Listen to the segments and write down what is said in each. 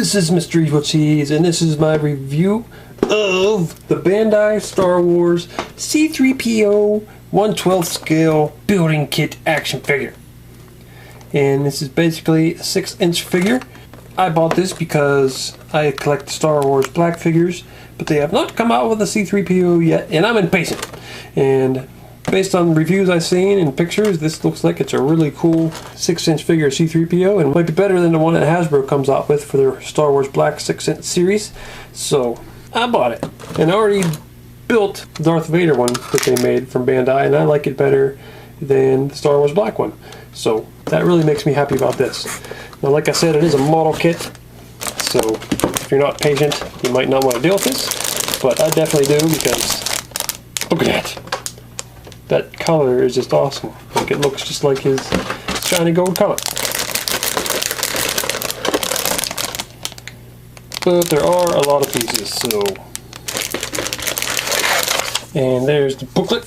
This is Mr. Evilcheese, and this is my review of the Bandai Star Wars C-3PO 1/12 scale building kit action figure. And this is basically a 6-inch figure. I bought this because I collect Star Wars black figures, but they have not come out with a C-3PO yet, and I'm impatient. And based on reviews I've seen and pictures, this looks like it's a really cool 6-inch figure C-3PO, and might be better than the one that Hasbro comes out with for their Star Wars Black 6-inch series. So I bought it, and I already built the Darth Vader one that they made from Bandai, and I like it better than the Star Wars Black one. So that really makes me happy about this. Now, like I said, it is a model kit, so if you're not patient, you might not want to deal with this, but I definitely do, because look at that. That color is just awesome. Like, it looks just like his shiny gold color. But there are a lot of pieces, so... And there's the booklet.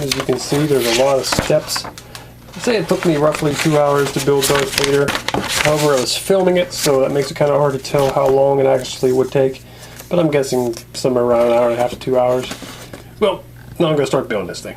As you can see, there's a lot of steps. I'd say it took me roughly 2 hours to build Darth Vader. However, I was filming it, so that makes it kind of hard to tell how long it actually would take. But I'm guessing somewhere around an hour and a half to 2 hours. Well, now I'm going to start building this thing.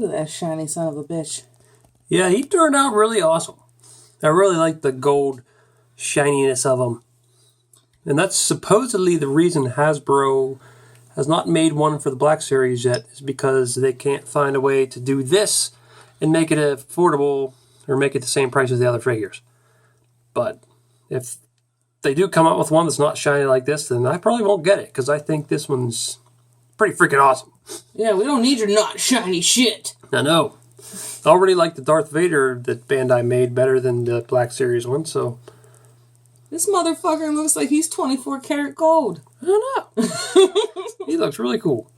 Look at that shiny son of a bitch. Yeah, he turned out really awesome. I really like the gold shininess of him. And that's supposedly the reason Hasbro has not made one for the Black Series yet, is because they can't find a way to do this and make it affordable or make it the same price as the other figures. But if they do come out with one that's not shiny like this, then I probably won't get it, because I think this one's pretty freaking awesome. Yeah, we don't need your not shiny shit. I know. I already like the Darth Vader that Bandai made better than the Black Series one, so... This motherfucker looks like he's 24 karat gold. I don't know. He looks really cool.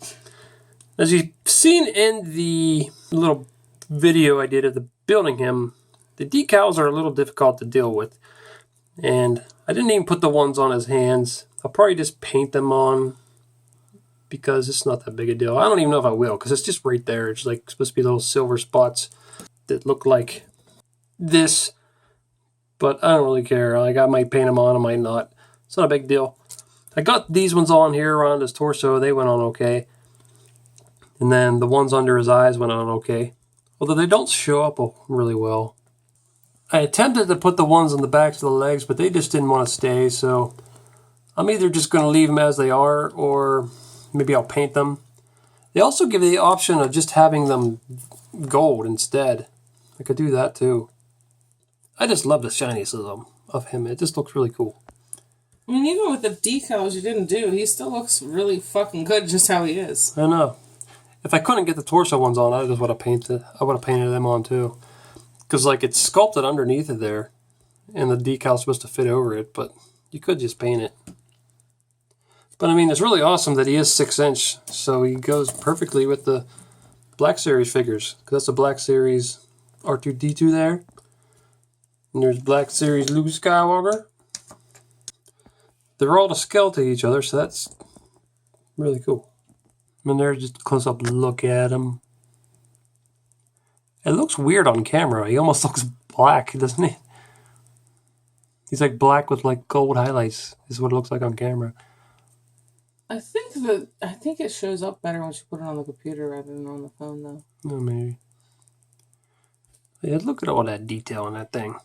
As you've seen in the little video I did of the building him, the decals are a little difficult to deal with. And I didn't even put the ones on his hands. I'll probably just paint them on, because it's not that big a deal. I don't even know if I will, because it's just right there. It's like supposed to be little silver spots that look like this. But I don't really care. Like, I might paint them on, I might not. It's not a big deal. I got these ones on here around his torso. They went on okay. And then the ones under his eyes went on okay. Although they don't show up really well. I attempted to put the ones on the backs of the legs, but they just didn't want to stay. So I'm either just going to leave them as they are, or maybe I'll paint them. They also give you the option of just having them gold instead. I could do that too. I just love the shininess of him. It just looks really cool. I mean, even with the decals you didn't do, he still looks really fucking good just how he is. I know. If I couldn't get the torso ones on, I just would have painted. I would have painted them on too, because like it's sculpted underneath it there, and the decal's supposed to fit over it. But you could just paint it. But I mean, it's really awesome that he is 6-inch, so he goes perfectly with the Black Series figures. Because that's the Black Series R2-D2 there. And there's Black Series Luke Skywalker. They're all to scale to each other, so that's really cool. And there's just a close-up look at him. It looks weird on camera. He almost looks black, doesn't he? He's like black with like gold highlights, is what it looks like on camera. I think it shows up better once you put it on the computer rather than on the phone, though. Oh, maybe. Yeah, look at all that detail in that thing.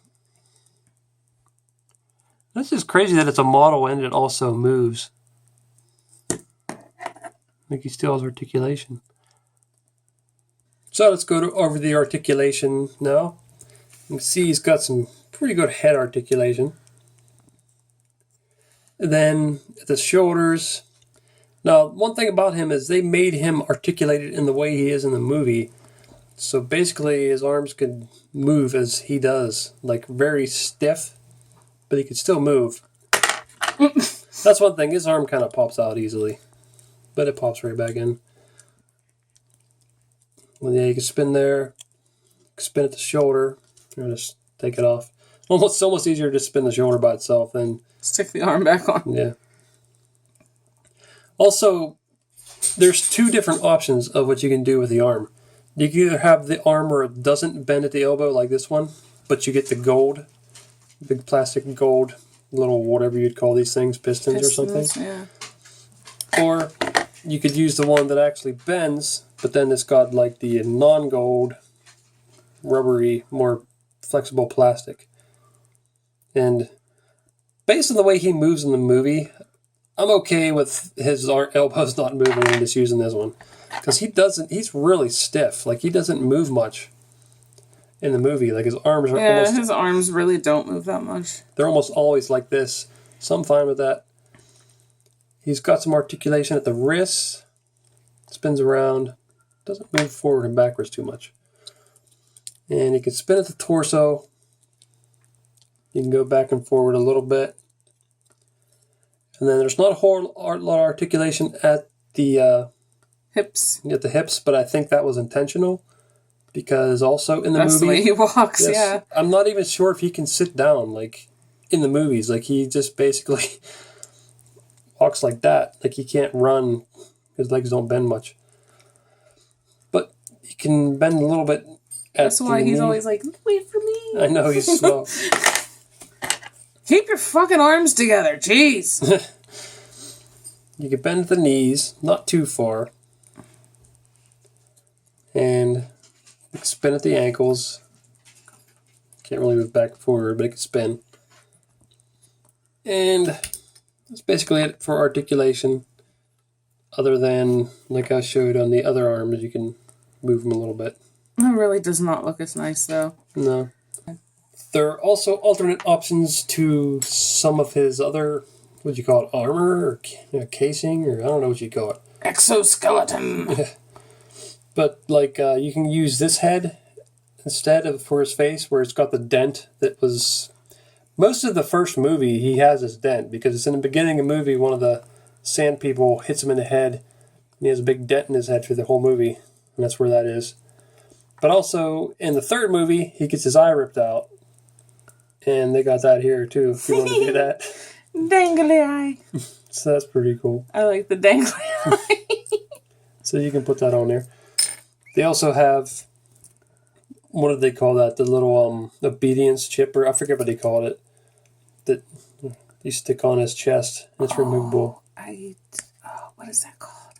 That's just crazy that it's a model and it also moves. Like he still has articulation. So let's go over the articulation now. You can see he's got some pretty good head articulation. And then the shoulders. Now, one thing about him is they made him articulated in the way he is in the movie. So basically his arms could move as he does. Like very stiff, but he could still move. That's one thing. His arm kind of pops out easily. But it pops right back in. Well, yeah, you can spin there. You can spin at the shoulder. Or just take it off. It's almost easier to spin the shoulder by itself than... Stick the arm back on. Yeah. Also, there's two different options of what you can do with the arm. You can either have the arm where it doesn't bend at the elbow like this one, but you get the gold, big plastic gold, little whatever you'd call these things, pistons or something. Yeah. Or you could use the one that actually bends, but then it's got like the non-gold, rubbery, more flexible plastic. And based on the way he moves in the movie, I'm okay with his elbows not moving and just using this one. Because he's really stiff. Like, he doesn't move much in the movie. Like, his arms are almost... Yeah, his arms really don't move that much. They're almost always like this. So I'm fine with that. He's got some articulation at the wrists. Spins around. Doesn't move forward and backwards too much. And he can spin at the torso. You can go back and forward a little bit. And then there's not a whole lot of articulation at the... hips. At the hips, but I think that was intentional. Because also in the That's movie... the way he walks, yes, yeah. I'm not even sure if he can sit down, like, in the movies. Like, he just basically walks like that. Like, he can't run. His legs don't bend much. But he can bend a little bit at That's why he's always like, wait for me. I know, he's slow. Keep your fucking arms together, jeez. You can bend at the knees, not too far. And spin at the ankles. Can't really move back and forward, but it can spin. And that's basically it for articulation. Other than, like I showed on the other arms, you can move them a little bit. It really does not look as nice, though. No. There are also alternate options to some of his other, what do you call it, armor or casing, or I don't know what you call it. Exoskeleton. Yeah. But like you can use this head instead of for his face, where it's got the dent that was most of the first movie. He has this dent because it's in the beginning of the movie. One of the sand people hits him in the head, and he has a big dent in his head for the whole movie, and that's where that is. But also in the third movie, he gets his eye ripped out. And they got that here, too, if you want to do that. Dangly eye. So that's pretty cool. I like the dangly eye. So you can put that on there. They also have, what did they call that? The little obedience chip, or I forget what they called it, that you stick on his chest, and it's removable. What is that called?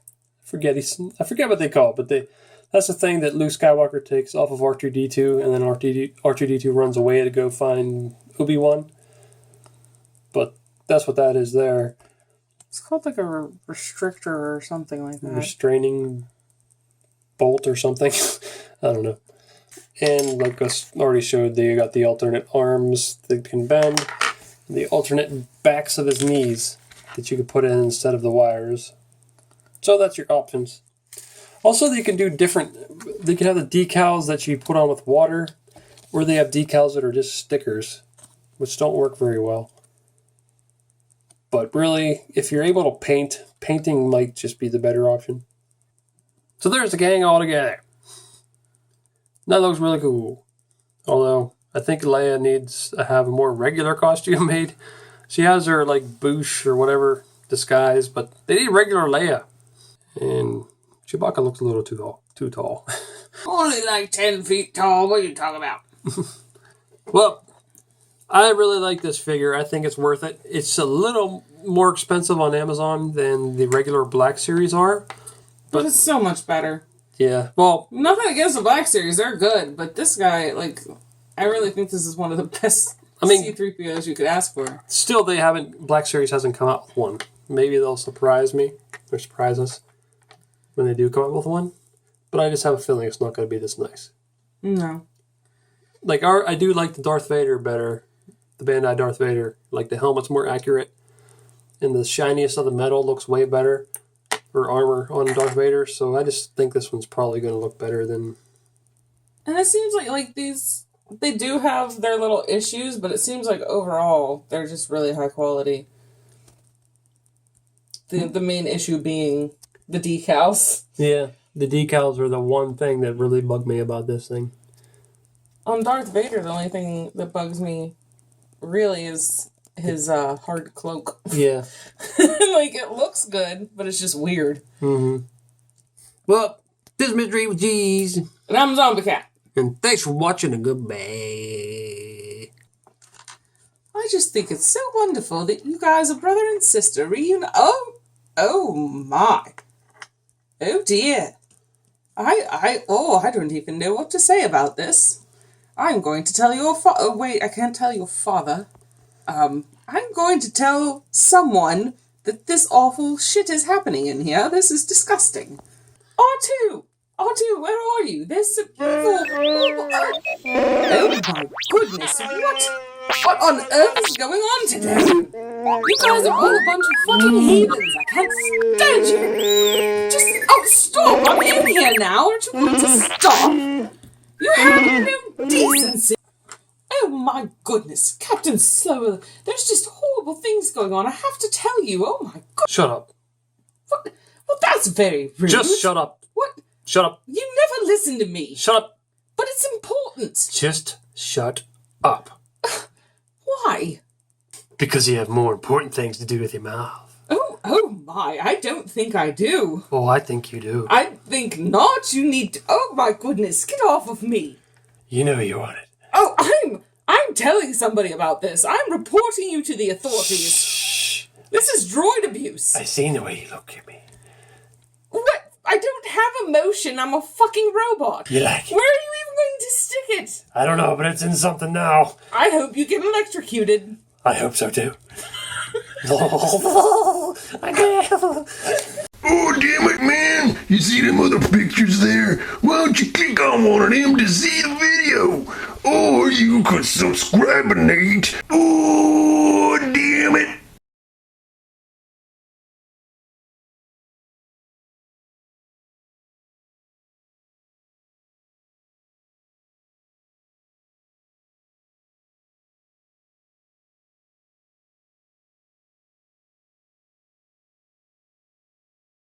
I forget what they call it, but that's the thing that Luke Skywalker takes off of R2-D2, and then R2-D2 runs away to go find Obi-Wan. But that's what that is there. It's called like a restrictor or something like that. Restraining bolt or something. I don't know. And like I already showed, they got the alternate arms that can bend, the alternate backs of his knees that you can put in instead of the wires. So that's your options. Also, they can do different. They can have the decals that you put on with water, or they have decals that are just stickers, which don't work very well. But really, if you're able to paint, painting might just be the better option. So there's the gang all together. That looks really cool. Although, I think Leia needs to have a more regular costume made. She has her, like, boosh or whatever disguise, but they need regular Leia. And Chewbacca looks a little too tall. Only like 10 feet tall. What are you talking about? Well, I really like this figure. I think it's worth it. It's a little more expensive on Amazon than the regular Black Series are. But it's so much better. Yeah. Well, nothing against the Black Series. They're good. But this guy, like, I really think this is one of the best C-3POs you could ask for. Still, Black Series hasn't come out with one. Maybe they'll surprise me or surprise us when they do come out with one. But I just have a feeling it's not going to be this nice. No. Like, I do like the Darth Vader better. The Bandai Darth Vader. Like, the helmet's more accurate. And the shiniest of the metal looks way better. Or armor on Darth Vader. So I just think this one's probably going to look better than... And it seems like these... They do have their little issues, but it seems like overall they're just really high quality. The main issue being the decals. Yeah, the decals are the one thing that really bugged me about this thing. On Darth Vader, the only thing that bugs me really is his hard cloak. Yeah. Like, it looks good, but it's just weird. Mm-hmm. Well, this is Mr. Evilcheese. And I'm Zombie Cat. And thanks for watching, and goodbye. I just think it's so wonderful that you guys are brother and sister reunite. Oh my. Oh dear. I don't even know what to say about this. I'm going to tell your father. Oh, wait, I can't tell your father. I'm going to tell someone that this awful shit is happening in here. This is disgusting. R2, where are you? There's some evil... Oh my goodness, what on earth is going on today? You guys are all a bunch of fucking heathens. I can't stand you. Just, stop. I'm in here now. Aren't you going to stop? You have no decency. Oh my goodness, Captain Slower, there's just horrible things going on. I have to tell you. Oh my god. Shut up. What? Well, that's very rude. Just shut up. What? Shut up. You never listen to me. Shut up. But it's important. Just shut up. Why? Because you have more important things to do with your mouth. Oh my, I don't think I do. Oh, I think you do. I think not. You need to... Oh my goodness, get off of me. You know you want it. Oh, I'm telling somebody about this. I'm reporting you to the authorities. Shh. This is droid abuse. I seen the way you look at me. What? I don't have emotion. I'm a fucking robot. You like it? Where are you even going it? I don't know, but it's in something now. I hope you get electrocuted. I hope so too. Oh, damn it, man. You see them other pictures there? Why don't you click on one of them to see the video? Or you could subscribe, Nate. Oh, damn it.